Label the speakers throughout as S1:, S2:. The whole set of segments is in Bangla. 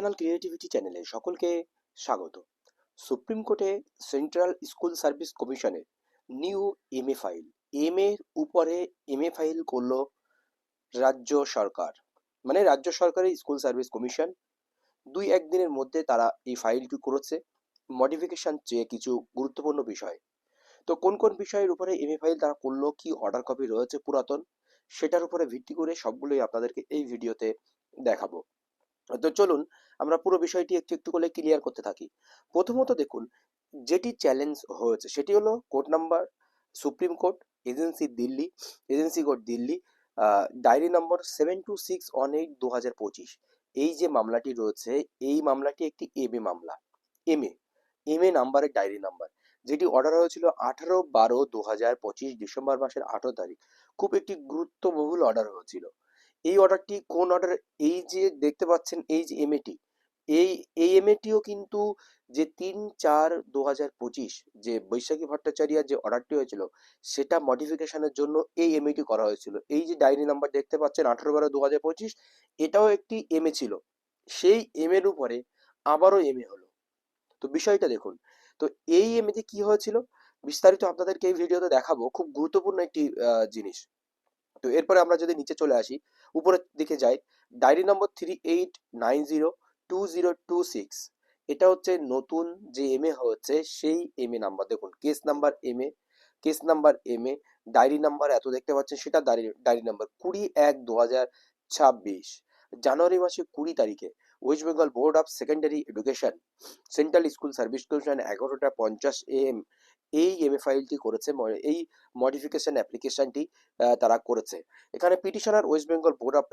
S1: ন্যাশনাল ক্রিয়েটিভিটি চ্যানেলে সকলকে স্বাগত। সুপ্রিম কোর্টে সেন্ট্রাল স্কুল সার্ভিস কমিশনের নিউ এমএ ফাইল, এম এর উপরে এমএ ফাইল করলো রাজ্য সরকার, মানে রাজ্য সরকারের স্কুল সার্ভিস কমিশন। দুই একদিনের মধ্যে তারা এই ফাইলটি করেছে মডিফিকেশন চেয়ে কিছু গুরুত্বপূর্ণ বিষয়। তো কোন কোন বিষয়ের উপরে এমএ ফাইল তারা করলো, কি অর্ডার কপি রয়েছে পুরাতন, সেটার উপরে ভিত্তি করে সবগুলোই আপনাদেরকে এই ভিডিওতে দেখাবো। তো চলুন আমরা পুরো বিষয়টি একটু একটু করে ক্লিয়ার করতে থাকি। প্রথমত দেখুন, যেটি চ্যালেঞ্জ হয়েছে সেটি হলো court number supreme court, agency Delhi, agency court Delhi, diary number 7261/8/2025। এই যে মামলাটি রয়েছে, এই মামলাটি একটি এমএ মামলা। এমএ এমএ নাম্বারের ডায়েরি নাম্বার, যেটি অর্ডার হয়েছিল 18/12/2025 ডিসেম্বর মাসের 18 তারিখ। খুব একটি গুরুত্ববহুল অর্ডার হয়েছিল। এই অর্ডারটি কোন অর্ডার? এই যে দেখতে পাচ্ছেন, এই যে এমএটি, এই এমএটিও কিন্তু যে 3/4/2025 যে বৈশাখী ভট্টাচার্যের যে অর্ডারটি হয়েছিল, সেটা মডিফিকেশনের জন্য এই এমএটি করা হয়েছিল। এই যে ডায়েরি নাম্বার দেখতে পাচ্ছেন 18/12/2025, এটাও একটি এমএ ছিল। সেই এম এর উপরে আবারও এমএ হলো। তো বিষয়টা দেখুন, তো এই এমএতে কি হয়েছিল বিস্তারিত আপনাদেরকে এই ভিডিওতে দেখাবো। খুব গুরুত্বপূর্ণ একটি জিনিস। তো এরপরে আমরা যদি নিচে চলে আসি, উপরের দিকে যাই, ডায়েরি নম্বর 38902026, এটা হচ্ছে নতুন যে এমএ হচ্ছে সেই এমএ নাম্বার। দেখুন, case number MA, diary number এত দেখতে পাচ্ছেন, সেটা ডায়েরি নাম্বার 20/1/2026, জানুয়ারি মাসে 20 তারিখে West Bengal board of secondary education, central school service commission 11:50 AM এই এমএ ফাইলটি করেছে। এই মডিফিকেশন অ্যাপ্লিকেশনটি তারা করেছে। এখানে petitioner West Bengal board of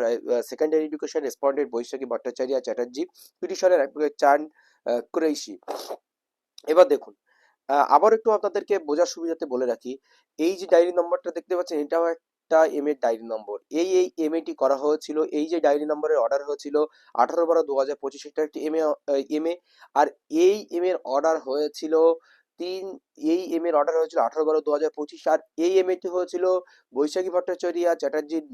S1: secondary education, respondent Baishakhi Bhattacharya Chatterjee, পিটিশনের চান কুরেশি। এবার দেখুন, আবার একটু আপনাদেরকে বোঝার সুবিধাতে বলে রাখি, এই যে ডায়েরি নম্বরটা দেখতে পাচ্ছেন, এটাও একটা এম এর ডায়েরি নম্বর। এই এমএটি করা হয়েছিল, এই যে ডায়েরি নম্বরের অর্ডার হয়েছিল 18/12/2025, এটা একটি এমএ। আর এই এম এর অর্ডার হয়েছিল তিন এই এম এর অর্ডার হয়েছিল 18/12/2025। আর এই এমএটি হয়েছিল বৈশাখী ভট্টাচার্য চ্যাটার্জির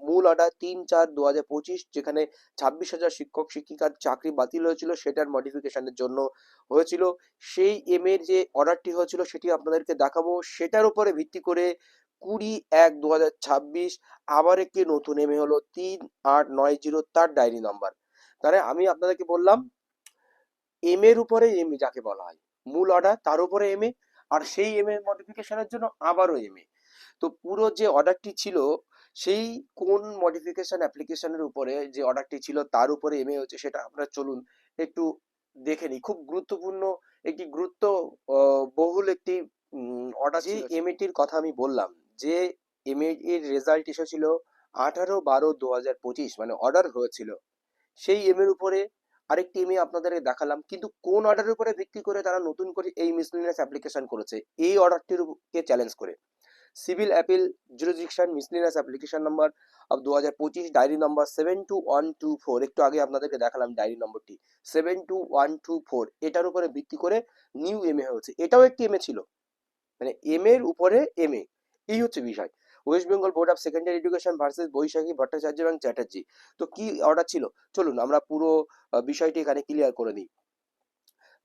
S1: মূল অর্ডার 3/4/2025, যেখানে 26,000 শিক্ষক শিক্ষিকার চাকরি বাতিল হয়েছিল, সেটার মডিফিকেশনের জন্য হয়েছিল। সেই এম এর যে অর্ডারটি হয়েছিল সেটি আপনাদেরকে দেখাবো। সেটার উপরে ভিত্তি করে 20/1/2026 আবার একটি নতুন এমএ হলো 3890, তার ডায়েরি নাম্বার। তাহলে আমি আপনাদেরকে বললাম, এম এর উপরে এমএ যাকে বলা হয়, মূল অর্ডার তার উপরে এমএ, আর সেই এমএ মডিফিকেশনের জন্য আবারও এমএ। তো পুরো যে অর্ডারটি ছিল, সেই কোন মডিফিকেশন অ্যাপ্লিকেশনের উপরে যে অর্ডারটি ছিল তার উপরে এমএ হচ্ছে, সেটা আমরা চলুন একটু দেখে নিই। খুব গুরুত্বপূর্ণ একটি বহুল একটি অর্ডার। যে এমএটির কথা আমি বললাম, যে এমএ এর রেজাল্ট এসেছিল 18/12/2025, মানে অর্ডার হয়েছিল, সেই এম এর উপরে আরেকটি এমএ আপনাদেরকে দেখালাম। কিন্তু কোন অর্ডারের উপরে ভিত্তি করে তারা নতুন করে এই মিসলিনিয়াস অ্যাপ্লিকেশন করেছে? এই অর্ডারটির কে চ্যালেঞ্জ করে civil appeal jurisdiction miscellaneous application number of 2025, diary number 72124। একটু আগে আপনাদেরকে দেখালাম ডায়েরি নম্বরটি 72124। এটার উপরে ভিত্তি করে নিউ এমএ হয়েছে। এটাও একটি এমএ ছিল, মানে এম এর উপরে এমএ। এই হচ্ছে বিষয়। West Bengal board of secondary education versus Baishakhi Bhattacharya এবং চ্যাটার্জি। তো কি অর্ডার ছিল, চলুন আমরা পুরো বিষয়টি এখানে ক্লিয়ার করে নিই।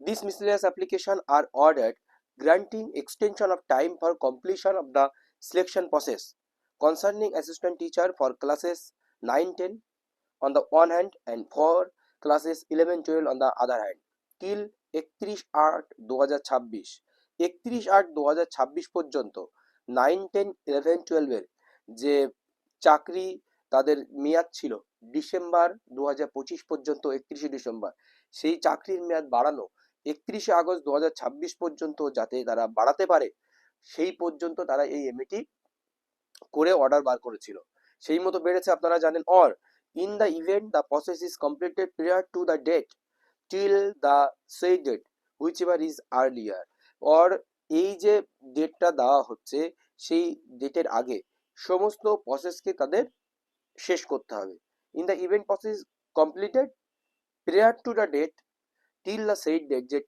S1: This miscellaneous application are ordered granting extension of time for completion of the selection process concerning assistant teacher for classes 9-10 on the one hand and for classes 11-12 on the other hand till 31/8/2026। 31/8/2026 পর্যন্ত 9-10 11-12 এর যে চাকরি তাদের মেয়াদ ছিল ডিসেম্বর 2025 পর্যন্ত, 31শে ডিসেম্বর, সেই চাকরির মেয়াদ বাড়ানো 31শে আগস্ট 2026 পর্যন্ত যাতে তারা বাড়াতে পারে, সেই পর্যন্ত তারা এই এমএটি করে অর্ডার বার করেছিল। সেই মতো বেড়েছে, আপনারা জানেন। Or in the event the process is completed prior to the date till the said date whichever is earlier, or এই যে ডেটটা দেওয়া হচ্ছে, সেই ডেটের আগে সমস্ত প্রসেসকে তাদের শেষ করতে হবে। In the event process completed prayer to the date till the said date, যে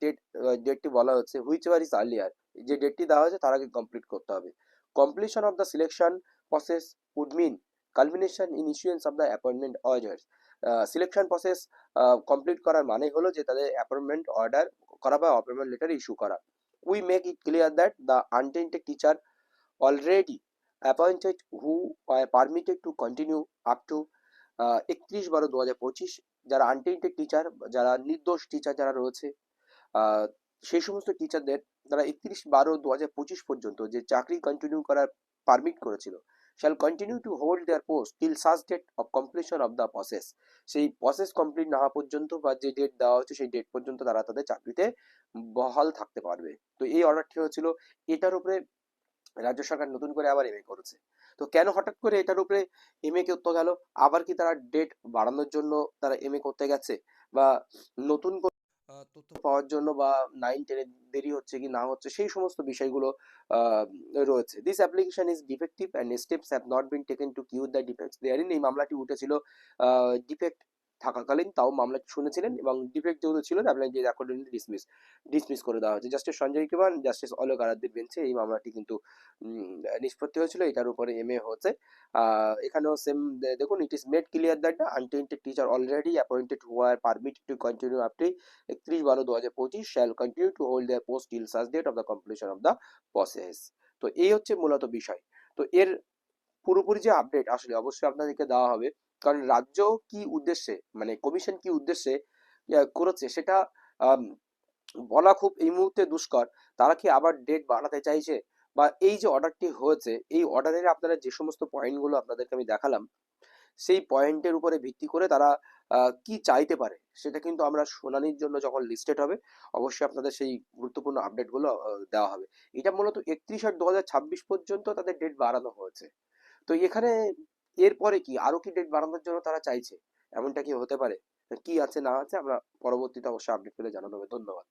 S1: ডেটটি বলা হচ্ছে হুইচ এভার ইজ আর্লিয়ার, যে ডেটটি দেওয়া হয়েছে তার আগে কমপ্লিট করতে হবে। Completion of the selection process would mean culmination in issuance of the appointment orders. Selection process complete করার মানে হলো যে তাদের অ্যাপয়েন্টমেন্ট অর্ডার করা বা অ্যাপয়েন্টমেন্ট লেটার ইস্যু করা। We make it clear that the untainted teacher already appointed who are permitted to continue up to 31/12/2025, যারা আনটেন্টেড টিচার, যারা নির্দোষ টিচার যারা রয়েছে, আহ, সেই সমস্ত টিচারদের যারা 31/12/2025 পর্যন্ত যে চাকরি কন্টিনিউ করার পারমিট করেছিল shall continue to hold their post till such date of completion of the process, সেই প্রসেস কমপ্লিট না হওয়া পর্যন্ত বা যে ডেট দেওয়া হচ্ছে সেই ডেট পর্যন্ত তারা তাদের চাকরিতে বহাল থাকতে পারবে। তো এই অর্ডারটি হচ্ছিল, এটার উপরে রাজ্য সরকার নতুন করে আবার এমএ করেছে। তো কেন হঠাৎ করে এটার উপরে এমএ করতে গেল? আবার কি তারা ডেট বাড়ানোর জন্য তারা এমএ করতে গেছে, বা নতুন করে তথ্য পাওয়ার জন্য, বা 9-10 দেরি হচ্ছে কি না হচ্ছে সেই সমস্ত বিষয়গুলো আহ, রয়েছে। This application is defective and steps have not been taken to cure the defects therein. এই মামলাটি উঠেছিল ডিফেক্ট থাকাকালীন, তাও মামলাটি শুনেছিলেন, এবং ডিফেক্ট যেহেতু ছিল আপনাকে অ্যাকর্ডিংলি ডিসমিস করে দেওয়া হয়েছে। জাস্টিস সঞ্জয় কুমার, জাস্টিস অলোক আরাধ্যের বেঞ্চে এই মামলাটি কিন্তু নিষ্পত্তি হয়েছিল, এটার উপরে এমএ হচ্ছে। এখানেও সেম দেখুন, it is made clear that the untainted teacher already appointed who are permitted to continue up to 31/12/2025 shall continue to hold their post till such date of the completion of the process. তো এই হচ্ছে মূলত বিষয়। তো এর পুরোপুরি যে আপডেট আসলে অবশ্যই আপনাদেরকে দেওয়া হবে, কারণ রাজ্য কি উদ্দেশ্যে, মানে কমিশন কি উদ্দেশ্যে করেছে সেটা আম, বলা খুব এই মুহূর্তে দুষ্কর। তারা কি আবার ডেট বাড়াতে চাইছে, বা এই যে অর্ডারটি হয়েছে এই অর্ডারের আপনারা যে সমস্ত পয়েন্টগুলো আপনাদেরকে আমি দেখালাম সেই পয়েন্টের উপরে ভিত্তি করে তারা কি চাইতে পারে সেটা কিন্তু আমরা শুনানির জন্য যখন লিস্টেড হবে অবশ্যই আপনাদের সেই গুরুত্বপূর্ণ আপডেটগুলো দেওয়া হবে। এটা মূলত 31/8/2026 পর্যন্ত তাদের ডেট বাড়ানো হয়েছে। তো এখানে এরপরে কি আরো কি ডেট বাড়ানোর জন্য তারা চাইছে, এমনটা কি হতে পারে? কি আছে না আছে আমরা পরবর্তীতে অবশ্যই আপডেট পেলে জানানো হবে। ধন্যবাদ।